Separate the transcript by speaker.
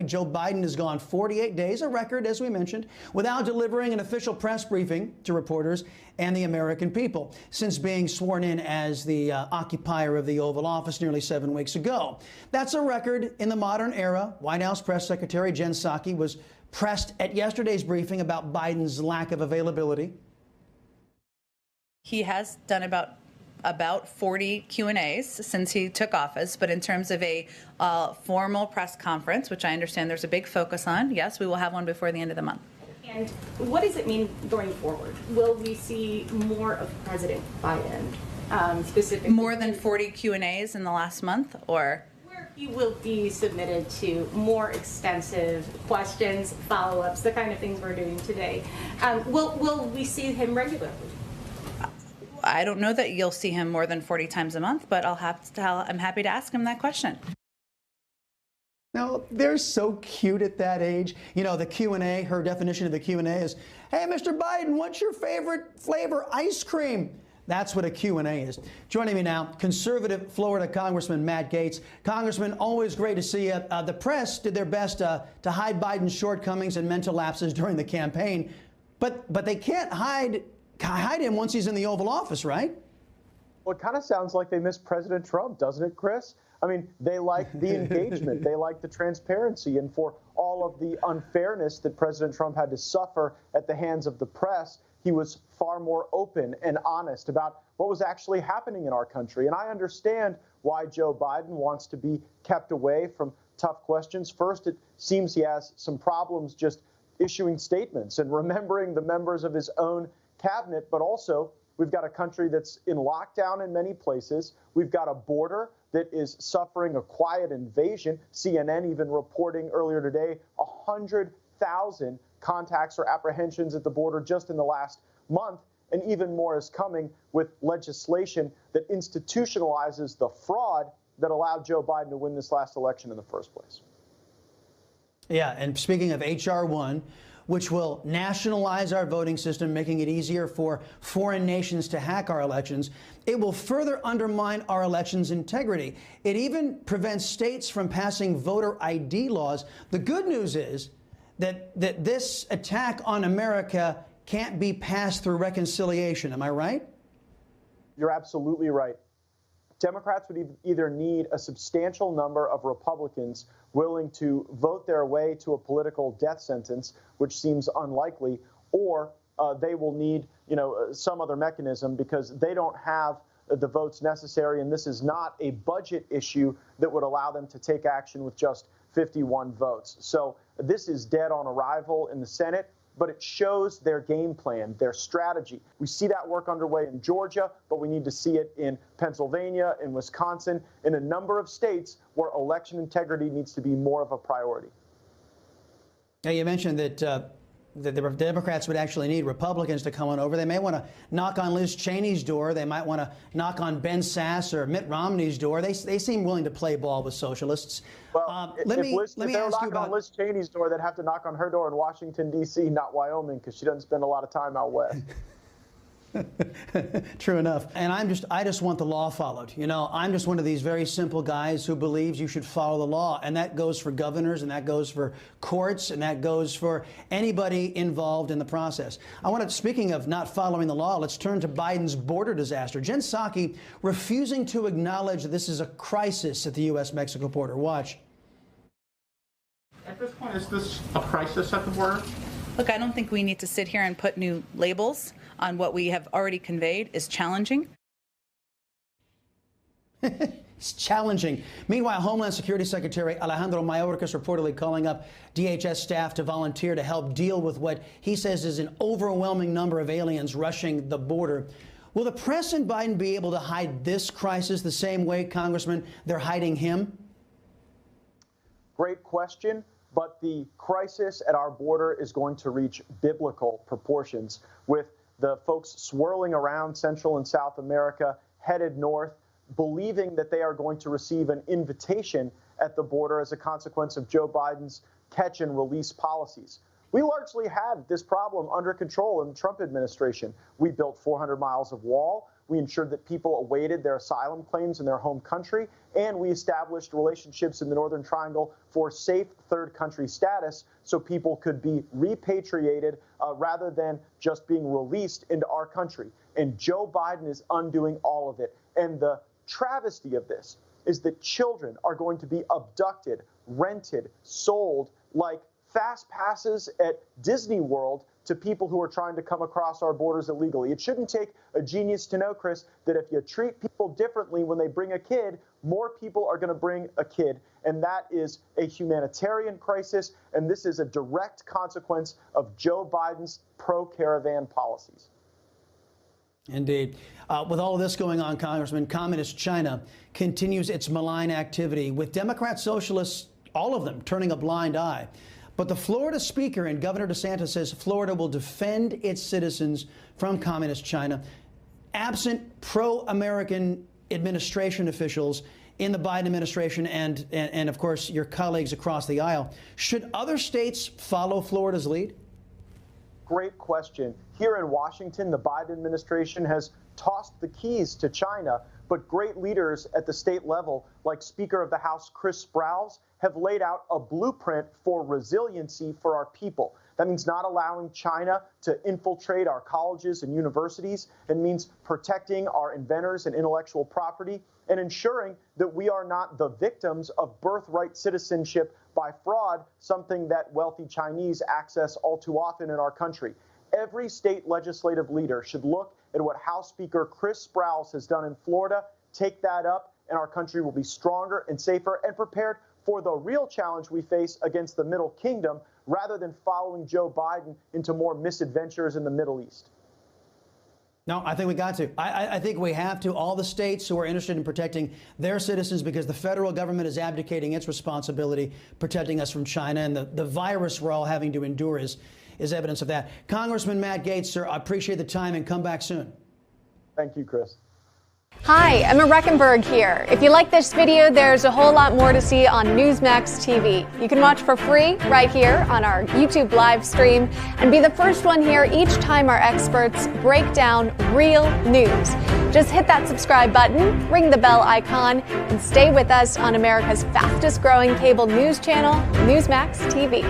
Speaker 1: Joe Biden has gone 48 days, a record, as we mentioned, without delivering an official press briefing to reporters and the American people since being sworn in as the occupier of the Oval Office nearly 7 weeks ago. That's a record in the modern era. White House Press Secretary Jen Psaki was pressed at yesterday's briefing about Biden's lack of availability.
Speaker 2: He has done about 40 Q&As since he took office, but in terms of a formal press conference, which I understand there's a big focus on, yes, we will have one before the end of the month.
Speaker 3: And what does it mean going forward? Will we see more of President Biden, specifically?
Speaker 2: More than 40 Q&As in the last month, or?
Speaker 3: Where he will be submitted to more extensive questions, follow-ups, the kind of things we're doing today. Will we see him regularly?
Speaker 2: I don't know that you'll see him more than 40 times a month, but I'm happy to ask him that question.
Speaker 1: Now, they're so cute at that age. You know, the Q&A, her definition of the Q&A is, hey, Mr. Biden, what's your favorite flavor ice cream? That's what a Q&A is. Joining me now, conservative Florida Congressman Matt Gaetz. Congressman, always great to see you. The press did their best to hide Biden's shortcomings and mental lapses during the campaign, but they can't hide him once he's in the Oval Office, right?
Speaker 4: Well, it kind of sounds like they miss President Trump, doesn't it, Chris? I mean, they like the engagement, they like the transparency, and for all of the unfairness that President Trump had to suffer at the hands of the press, he was far more open and honest about what was actually happening in our country. And I understand why Joe Biden wants to be kept away from tough questions. First, it seems he has some problems just issuing statements and remembering the members of his own cabinet, but also we've got a country that's in lockdown in many places. We've got a border that is suffering a quiet invasion. CNN even reporting earlier today 100,000 contacts or apprehensions at the border just in the last month. And even more is coming with legislation that institutionalizes the fraud that allowed Joe Biden to win this last election in the first place.
Speaker 1: Yeah, and speaking of H.R. 1, which will nationalize our voting system, making it easier for foreign nations to hack our elections, it will further undermine our elections' integrity. It even prevents states from passing voter ID laws. The good news is that this attack on America can't be passed through reconciliation. Am I right?
Speaker 4: You're absolutely right. Democrats would either need a substantial number of Republicans willing to vote their way to a political death sentence, which seems unlikely, or they will need, some other mechanism because they don't have the votes necessary, and this is not a budget issue that would allow them to take action with just 51 votes. So this is dead on arrival in the Senate, but it shows their game plan, their strategy. We see that work underway in Georgia, but we need to see it in Pennsylvania, in Wisconsin, in a number of states where election integrity needs to be more of a priority.
Speaker 1: Now, you mentioned that the Democrats would actually need Republicans to come on over. They may want to knock on Liz Cheney's door. They might want to knock on Ben Sasse or Mitt Romney's door. They seem willing to play ball with socialists.
Speaker 4: Well, if they were knocking on Liz Cheney's door, they'd have to knock on her door in Washington, D.C., not Wyoming, because she doesn't spend a lot of time out west.
Speaker 1: True enough. And I just want the law followed. I'm just one of these very simple guys who believes you should follow the law. And that goes for governors, and that goes for courts, and that goes for anybody involved in the process. Speaking of not following the law, let's turn to Biden's border disaster. Jen Psaki refusing to acknowledge that this is a crisis at the U.S.-Mexico border. Watch.
Speaker 5: At this point, is this a crisis at the border?
Speaker 2: Look, I don't think we need to sit here and put new labels on what we have already conveyed is challenging.
Speaker 1: It's challenging. Meanwhile, Homeland Security Secretary Alejandro Mayorkas reportedly calling up DHS staff to volunteer to help deal with what he says is an overwhelming number of aliens rushing the border. Will the press and Biden be able to hide this crisis the same way, Congressman, they're hiding him?
Speaker 4: Great question. But the crisis at our border is going to reach biblical proportions, with the folks swirling around Central and South America, headed north, believing that they are going to receive an invitation at the border as a consequence of Joe Biden's catch and release policies. We largely had this problem under control in the Trump administration. We built 400 miles of wall. We ensured that people awaited their asylum claims in their home country, and we established relationships in the Northern Triangle for safe third country status so people could be repatriated rather than just being released into our country. And Joe Biden is undoing all of it. And the travesty of this is that children are going to be abducted, rented, sold like fast passes at Disney World to people who are trying to come across our borders illegally. It shouldn't take a genius to know, Chris, that if you treat people differently when they bring a kid, more people are going to bring a kid. And that is a humanitarian crisis. And this is a direct consequence of Joe Biden's pro-caravan policies.
Speaker 1: Indeed. With all of this going on, Congressman, Communist China continues its malign activity, with Democrat socialists, all of them, turning a blind eye. But the Florida Speaker and Governor DeSantis says Florida will defend its citizens from Communist China, absent pro-American administration officials in the Biden administration and, of course, your colleagues across the aisle. Should other states follow Florida's lead?
Speaker 4: Great question. Here in Washington, the Biden administration has tossed the keys to China, but great leaders at the state level, like Speaker of the House Chris Sprowls, have laid out a blueprint for resiliency for our people. That means not allowing China to infiltrate our colleges and universities. It means protecting our inventors and intellectual property and ensuring that we are not the victims of birthright citizenship by fraud, something that wealthy Chinese access all too often in our country. Every state legislative leader should look at what House Speaker Chris Sprowls has done in Florida, take that up, and our country will be stronger and safer and prepared for the real challenge we face against the Middle Kingdom, rather than following Joe Biden into more misadventures in the Middle East.
Speaker 1: No, I think we got to. I think we have to. All the states who are interested in protecting their citizens, because the federal government is abdicating its responsibility, protecting us from China, and the virus we're all having to endure is evidence of that. Congressman Matt Gaetz, sir, I appreciate the time and come back soon.
Speaker 4: Thank you, Chris.
Speaker 6: Hi, Emma Reckenberg here. If you like this video, there's a whole lot more to see on Newsmax TV. You can watch for free right here on our YouTube live stream and be the first one here each time our experts break down real news. Just hit that subscribe button, ring the bell icon, and stay with us on America's fastest growing cable news channel, Newsmax TV.